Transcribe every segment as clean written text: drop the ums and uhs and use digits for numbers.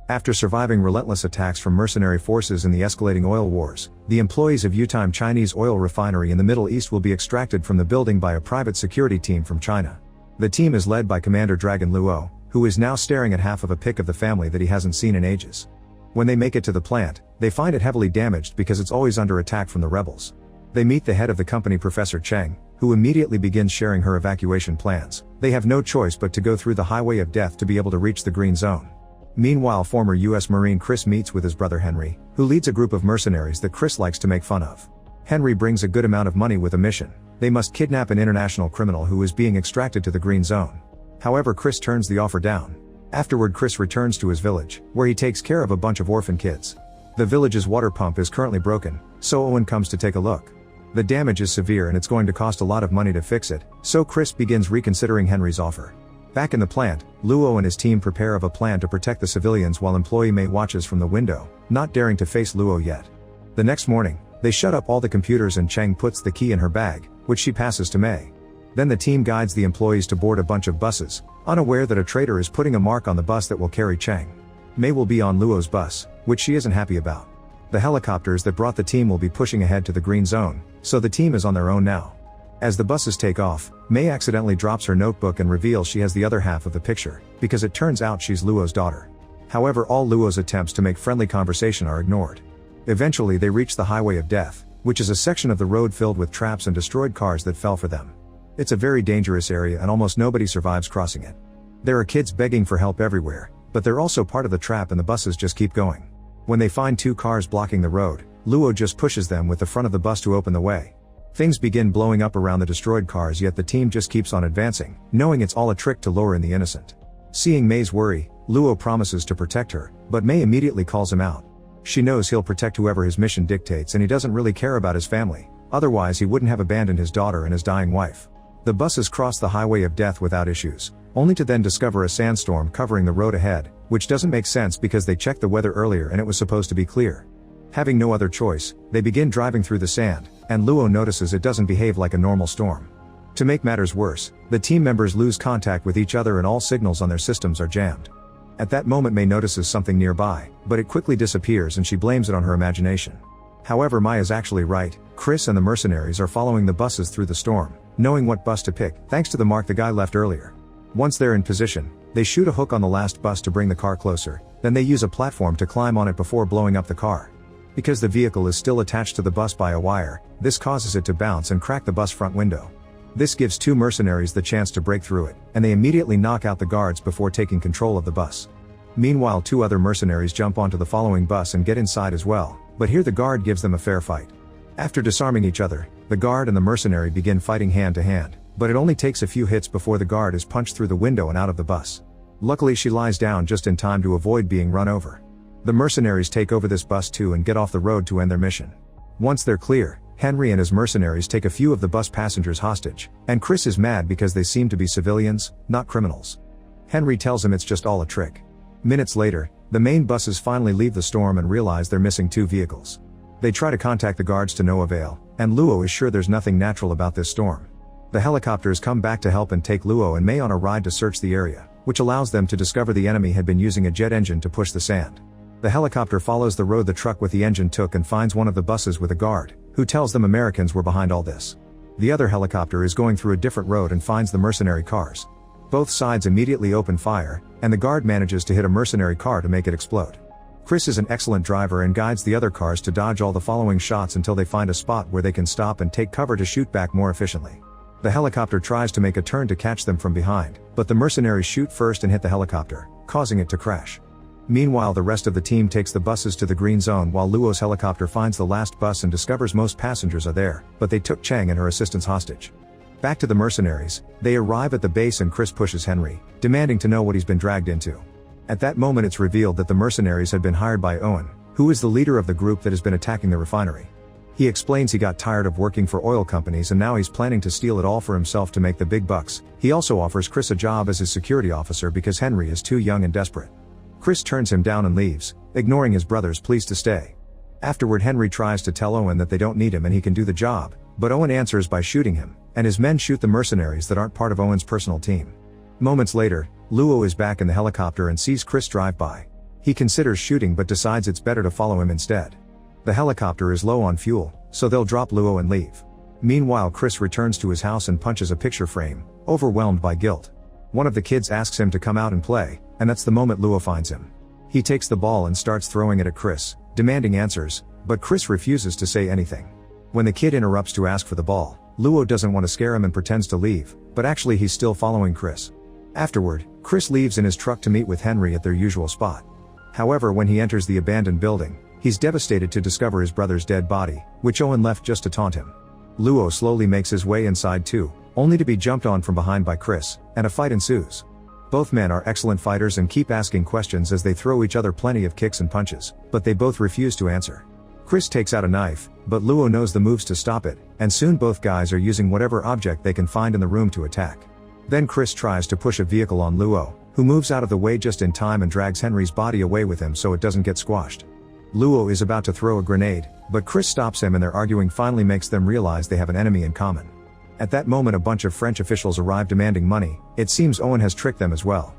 After surviving relentless attacks from mercenary forces in the escalating oil wars, the employees of Yutime Chinese oil refinery in the Middle East will be extracted from the building by a private security team from China. The team is led by Commander Dragon Luo, who is now staring at half of a pic of the family that he hasn't seen in ages. When they make it to the plant, they find it heavily damaged because it's always under attack from the rebels. They meet the head of the company, Professor Cheng, who immediately begins sharing her evacuation plans. They have no choice but to go through the highway of death to be able to reach the green zone. Meanwhile, former US Marine Chris meets with his brother Henry, who leads a group of mercenaries that Chris likes to make fun of. Henry brings a good amount of money with a mission. They must kidnap an international criminal who is being extracted to the green zone. However, Chris turns the offer down. Afterward, Chris returns to his village, where he takes care of a bunch of orphan kids. The village's water pump is currently broken, so Owen comes to take a look. The damage is severe and it's going to cost a lot of money to fix it, so Chris begins reconsidering Henry's offer. Back in the plant, Luo and his team prepare of a plan to protect the civilians while employee Mei watches from the window, not daring to face Luo yet. The next morning, they shut up all the computers and Cheng puts the key in her bag, which she passes to Mei. Then the team guides the employees to board a bunch of buses, unaware that a traitor is putting a mark on the bus that will carry Cheng. Mei will be on Luo's bus, which she isn't happy about. The helicopters that brought the team will be pushing ahead to the green zone, so the team is on their own now. As the buses take off, Mei accidentally drops her notebook and reveals she has the other half of the picture, because it turns out she's Luo's daughter. However, all Luo's attempts to make friendly conversation are ignored. Eventually they reach the highway of death, which is a section of the road filled with traps and destroyed cars that fell for them. It's a very dangerous area and almost nobody survives crossing it. There are kids begging for help everywhere, but they're also part of the trap and the buses just keep going. When they find two cars blocking the road, Luo just pushes them with the front of the bus to open the way. Things begin blowing up around the destroyed cars, yet the team just keeps on advancing, knowing it's all a trick to lure in the innocent. Seeing Mei's worry, Luo promises to protect her, but Mei immediately calls him out. She knows he'll protect whoever his mission dictates and he doesn't really care about his family, otherwise he wouldn't have abandoned his daughter and his dying wife. The buses cross the highway of death without issues, only to then discover a sandstorm covering the road ahead, which doesn't make sense because they checked the weather earlier and it was supposed to be clear. Having no other choice, they begin driving through the sand, and Luo notices it doesn't behave like a normal storm. To make matters worse, the team members lose contact with each other and all signals on their systems are jammed. At that moment Mei notices something nearby, but it quickly disappears and she blames it on her imagination. However, Mai is actually right. Chris and the mercenaries are following the buses through the storm, knowing what bus to pick, thanks to the mark the guy left earlier. Once they're in position, they shoot a hook on the last bus to bring the car closer, then they use a platform to climb on it before blowing up the car. Because the vehicle is still attached to the bus by a wire, this causes it to bounce and crack the bus front window. This gives two mercenaries the chance to break through it, and they immediately knock out the guards before taking control of the bus. Meanwhile, two other mercenaries jump onto the following bus and get inside as well, but here the guard gives them a fair fight. After disarming each other, the guard and the mercenary begin fighting hand to hand, but it only takes a few hits before the guard is punched through the window and out of the bus. Luckily she lies down just in time to avoid being run over. The mercenaries take over this bus too and get off the road to end their mission. Once they're clear, Henry and his mercenaries take a few of the bus passengers hostage, and Chris is mad because they seem to be civilians, not criminals. Henry tells him it's just all a trick. Minutes later, the main buses finally leave the storm and realize they're missing two vehicles. They try to contact the guards to no avail, and Luo is sure there's nothing natural about this storm. The helicopters come back to help and take Luo and Mei on a ride to search the area, which allows them to discover the enemy had been using a jet engine to push the sand. The helicopter follows the road the truck with the engine took and finds one of the buses with a guard, who tells them Americans were behind all this. The other helicopter is going through a different road and finds the mercenary cars. Both sides immediately open fire, and the guard manages to hit a mercenary car to make it explode. Chris is an excellent driver and guides the other cars to dodge all the following shots until they find a spot where they can stop and take cover to shoot back more efficiently. The helicopter tries to make a turn to catch them from behind, but the mercenaries shoot first and hit the helicopter, causing it to crash. Meanwhile, the rest of the team takes the buses to the green zone while Luo's helicopter finds the last bus and discovers most passengers are there, but they took Cheng and her assistants hostage. Back to the mercenaries, they arrive at the base and Chris pushes Henry, demanding to know what he's been dragged into. At that moment it's revealed that the mercenaries had been hired by Owen, who is the leader of the group that has been attacking the refinery. He explains he got tired of working for oil companies and now he's planning to steal it all for himself to make the big bucks. He also offers Chris a job as his security officer because Henry is too young and desperate. Chris turns him down and leaves, ignoring his brother's pleas to stay. Afterward, Henry tries to tell Owen that they don't need him and he can do the job, but Owen answers by shooting him, and his men shoot the mercenaries that aren't part of Owen's personal team. Moments later, Luo is back in the helicopter and sees Chris drive by. He considers shooting but decides it's better to follow him instead. The helicopter is low on fuel, so they'll drop Luo and leave. Meanwhile, Chris returns to his house and punches a picture frame, overwhelmed by guilt. One of the kids asks him to come out and play, and that's the moment Luo finds him. He takes the ball and starts throwing it at Chris, demanding answers, but Chris refuses to say anything. When the kid interrupts to ask for the ball, Luo doesn't want to scare him and pretends to leave, but actually he's still following Chris. Afterward, Chris leaves in his truck to meet with Henry at their usual spot. However, when he enters the abandoned building, he's devastated to discover his brother's dead body, which Owen left just to taunt him. Luo slowly makes his way inside too, only to be jumped on from behind by Chris, and a fight ensues. Both men are excellent fighters and keep asking questions as they throw each other plenty of kicks and punches, but they both refuse to answer. Chris takes out a knife, but Luo knows the moves to stop it, and soon both guys are using whatever object they can find in the room to attack. Then Chris tries to push a vehicle on Luo, who moves out of the way just in time and drags Henry's body away with him so it doesn't get squashed. Luo is about to throw a grenade, but Chris stops him and their arguing finally makes them realize they have an enemy in common. At that moment a bunch of French officials arrive demanding money. It seems Owen has tricked them as well.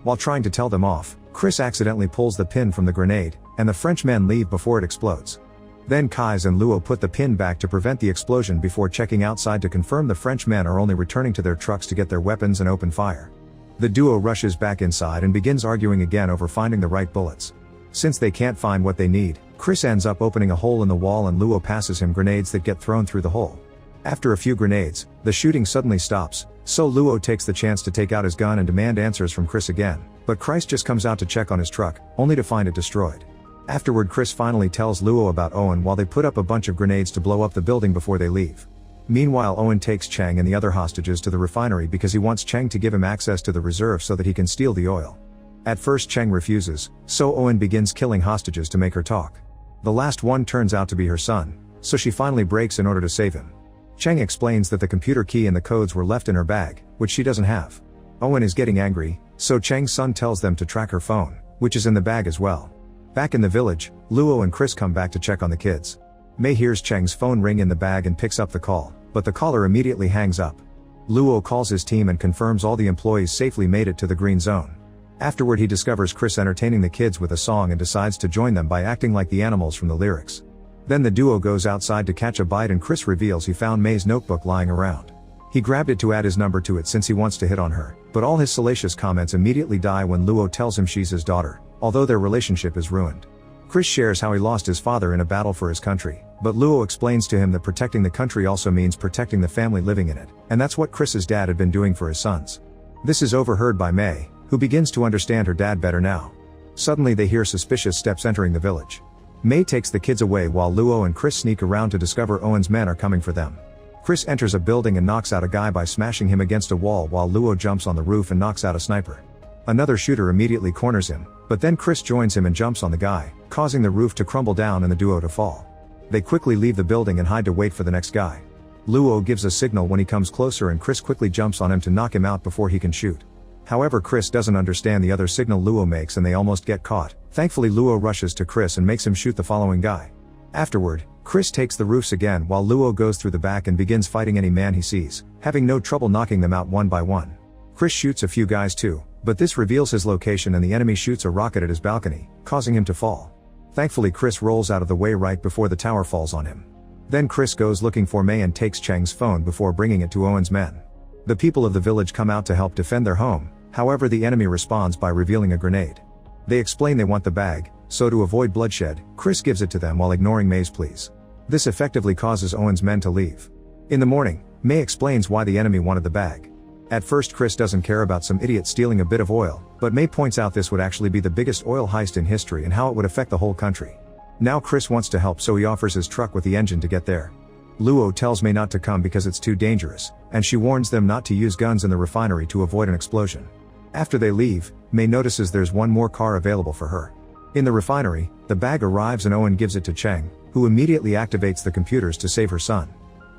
While trying to tell them off, Chris accidentally pulls the pin from the grenade, and the French men leave before it explodes. Then Kais and Luo put the pin back to prevent the explosion before checking outside to confirm the French men are only returning to their trucks to get their weapons and open fire. The duo rushes back inside and begins arguing again over finding the right bullets. Since they can't find what they need, Chris ends up opening a hole in the wall and Luo passes him grenades that get thrown through the hole. After a few grenades, the shooting suddenly stops, so Luo takes the chance to take out his gun and demand answers from Chris again, but Chris just comes out to check on his truck, only to find it destroyed. Afterward, Chris finally tells Luo about Owen while they put up a bunch of grenades to blow up the building before they leave. Meanwhile, Owen takes Cheng and the other hostages to the refinery because he wants Cheng to give him access to the reserve so that he can steal the oil. At first Cheng refuses, so Owen begins killing hostages to make her talk. The last one turns out to be her son, so she finally breaks in order to save him. Cheng explains that the computer key and the codes were left in her bag, which she doesn't have. Owen is getting angry, so Cheng's son tells them to track her phone, which is in the bag as well. Back in the village, Luo and Chris come back to check on the kids. Mei hears Cheng's phone ring in the bag and picks up the call, but the caller immediately hangs up. Luo calls his team and confirms all the employees safely made it to the green zone. Afterward he discovers Chris entertaining the kids with a song and decides to join them by acting like the animals from the lyrics. Then the duo goes outside to catch a bite and Chris reveals he found Mei's notebook lying around. He grabbed it to add his number to it since he wants to hit on her, but all his salacious comments immediately die when Luo tells him she's his daughter, although their relationship is ruined. Chris shares how he lost his father in a battle for his country, but Luo explains to him that protecting the country also means protecting the family living in it, and that's what Chris's dad had been doing for his sons. This is overheard by Mei, who begins to understand her dad better now. Suddenly they hear suspicious steps entering the village. Mei takes the kids away while Luo and Chris sneak around to discover Owen's men are coming for them. Chris enters a building and knocks out a guy by smashing him against a wall while Luo jumps on the roof and knocks out a sniper. Another shooter immediately corners him, but then Chris joins him and jumps on the guy, causing the roof to crumble down and the duo to fall. They quickly leave the building and hide to wait for the next guy. Luo gives a signal when he comes closer and Chris quickly jumps on him to knock him out before he can shoot. However, Chris doesn't understand the other signal Luo makes and they almost get caught. Thankfully Luo rushes to Chris and makes him shoot the following guy. Afterward, Chris takes the roofs again while Luo goes through the back and begins fighting any man he sees, having no trouble knocking them out one by one. Chris shoots a few guys too, but this reveals his location and the enemy shoots a rocket at his balcony, causing him to fall. Thankfully Chris rolls out of the way right before the tower falls on him. Then Chris goes looking for Mei and takes Cheng's phone before bringing it to Owen's men. The people of the village come out to help defend their home, however the enemy responds by revealing a grenade. They explain they want the bag, so to avoid bloodshed, Chris gives it to them while ignoring Mei's pleas. This effectively causes Owen's men to leave. In the morning, Mei explains why the enemy wanted the bag. At first Chris doesn't care about some idiot stealing a bit of oil, but Mei points out this would actually be the biggest oil heist in history and how it would affect the whole country. Now Chris wants to help, so he offers his truck with the engine to get there. Luo tells Mei not to come because it's too dangerous, and she warns them not to use guns in the refinery to avoid an explosion. After they leave, Mei notices there's one more car available for her. In the refinery, the bag arrives and Owen gives it to Cheng, who immediately activates the computers to save her son.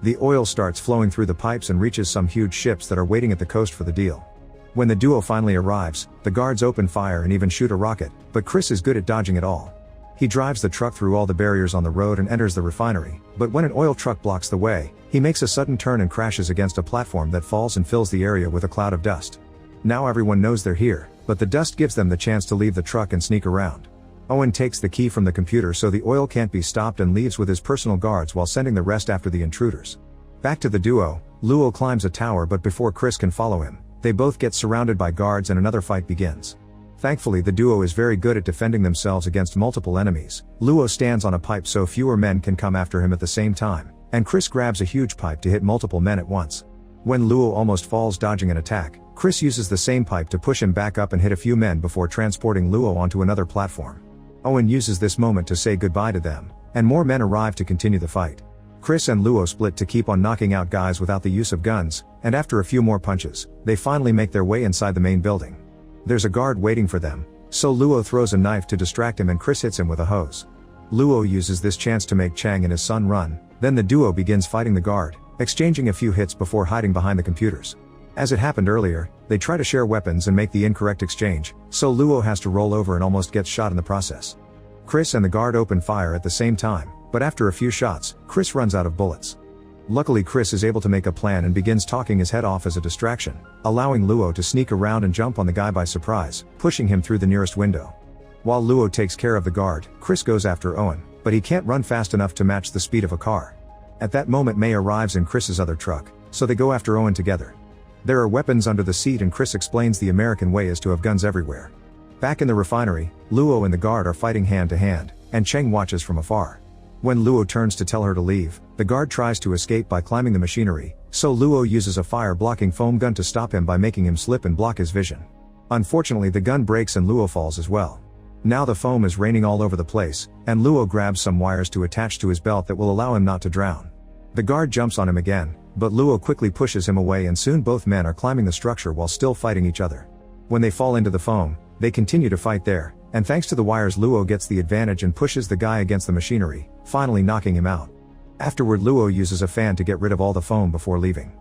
The oil starts flowing through the pipes and reaches some huge ships that are waiting at the coast for the deal. When the duo finally arrives, the guards open fire and even shoot a rocket, but Chris is good at dodging it all. He drives the truck through all the barriers on the road and enters the refinery, but when an oil truck blocks the way, he makes a sudden turn and crashes against a platform that falls and fills the area with a cloud of dust. Now everyone knows they're here, but the dust gives them the chance to leave the truck and sneak around. Owen takes the key from the computer so the oil can't be stopped and leaves with his personal guards while sending the rest after the intruders. Back to the duo, Luo climbs a tower, but before Chris can follow him, they both get surrounded by guards and another fight begins. Thankfully, the duo is very good at defending themselves against multiple enemies. Luo stands on a pipe so fewer men can come after him at the same time, and Chris grabs a huge pipe to hit multiple men at once. When Luo almost falls dodging an attack, Chris uses the same pipe to push him back up and hit a few men before transporting Luo onto another platform. Owen uses this moment to say goodbye to them, and more men arrive to continue the fight. Chris and Luo split to keep on knocking out guys without the use of guns, and after a few more punches, they finally make their way inside the main building. There's a guard waiting for them, so Luo throws a knife to distract him and Chris hits him with a hose. Luo uses this chance to make Chang and his son run, then the duo begins fighting the guard, exchanging a few hits before hiding behind the computers. As it happened earlier, they try to share weapons and make the incorrect exchange, so Luo has to roll over and almost gets shot in the process. Chris and the guard open fire at the same time, but after a few shots, Chris runs out of bullets. Luckily, Chris is able to make a plan and begins talking his head off as a distraction, allowing Luo to sneak around and jump on the guy by surprise, pushing him through the nearest window. While Luo takes care of the guard, Chris goes after Owen, but he can't run fast enough to match the speed of a car. At that moment, May arrives in Chris's other truck, so they go after Owen together. There are weapons under the seat and Chris explains the American way is to have guns everywhere. Back in the refinery, Luo and the guard are fighting hand to hand, and Cheng watches from afar. When Luo turns to tell her to leave, the guard tries to escape by climbing the machinery, so Luo uses a fire-blocking foam gun to stop him by making him slip and block his vision. Unfortunately, the gun breaks and Luo falls as well. Now the foam is raining all over the place, and Luo grabs some wires to attach to his belt that will allow him not to drown. The guard jumps on him again, but Luo quickly pushes him away and soon both men are climbing the structure while still fighting each other. When they fall into the foam, they continue to fight there, and thanks to the wires Luo gets the advantage and pushes the guy against the machinery, finally knocking him out. Afterward, Luo uses a fan to get rid of all the foam before leaving.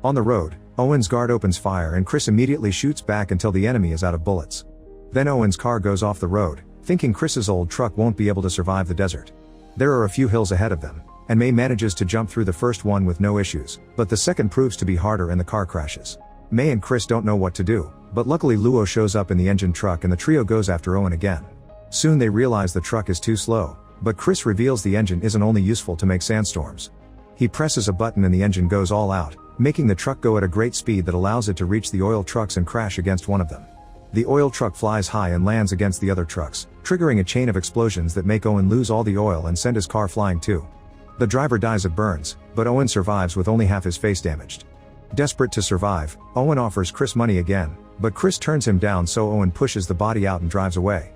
On the road, Owen's guard opens fire and Chris immediately shoots back until the enemy is out of bullets. Then Owen's car goes off the road, thinking Chris's old truck won't be able to survive the desert. There are a few hills ahead of them, and May manages to jump through the first one with no issues, but the second proves to be harder and the car crashes. May and Chris don't know what to do, but luckily Luo shows up in the engine truck and the trio goes after Owen again. Soon they realize the truck is too slow, but Chris reveals the engine isn't only useful to make sandstorms. He presses a button and the engine goes all out, making the truck go at a great speed that allows it to reach the oil trucks and crash against one of them. The oil truck flies high and lands against the other trucks, triggering a chain of explosions that make Owen lose all the oil and send his car flying too. The driver dies of burns, but Owen survives with only half his face damaged. Desperate to survive, Owen offers Chris money again, but Chris turns him down, so Owen pushes the body out and drives away.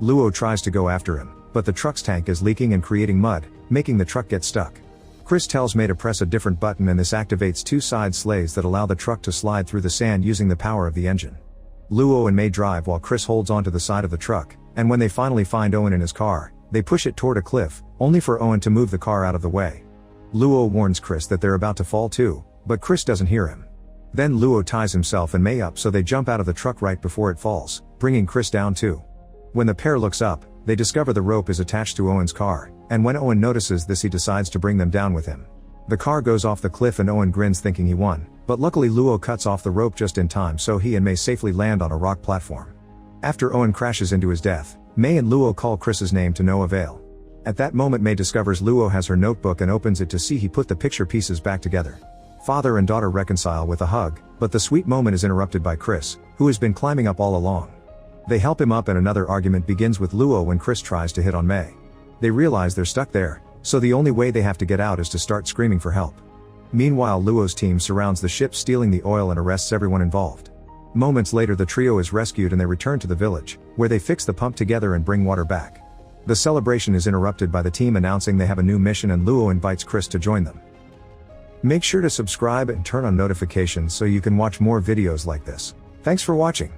Luo tries to go after him, but the truck's tank is leaking and creating mud, making the truck get stuck. Chris tells May to press a different button and this activates two side sleighs that allow the truck to slide through the sand using the power of the engine. Luo and May drive while Chris holds onto the side of the truck, and when they finally find Owen in his car, they push it toward a cliff, only for Owen to move the car out of the way. Luo warns Chris that they're about to fall too, but Chris doesn't hear him. Then Luo ties himself and May up so they jump out of the truck right before it falls, bringing Chris down too. When the pair looks up, they discover the rope is attached to Owen's car, and when Owen notices this he decides to bring them down with him. The car goes off the cliff and Owen grins thinking he won, but luckily Luo cuts off the rope just in time so he and May safely land on a rock platform. After Owen crashes into his death, May and Luo call Chris's name to no avail. At that moment May discovers Luo has her notebook and opens it to see he put the picture pieces back together. Father and daughter reconcile with a hug, but the sweet moment is interrupted by Chris, who has been climbing up all along. They help him up and another argument begins with Luo when Chris tries to hit on May. They realize they're stuck there, so the only way they have to get out is to start screaming for help. Meanwhile, Luo's team surrounds the ship stealing the oil and arrests everyone involved. Moments later the trio is rescued and they return to the village, where they fix the pump together and bring water back. The celebration is interrupted by the team announcing they have a new mission and Luo invites Chris to join them. Make sure to subscribe and turn on notifications so you can watch more videos like this. Thanks for watching.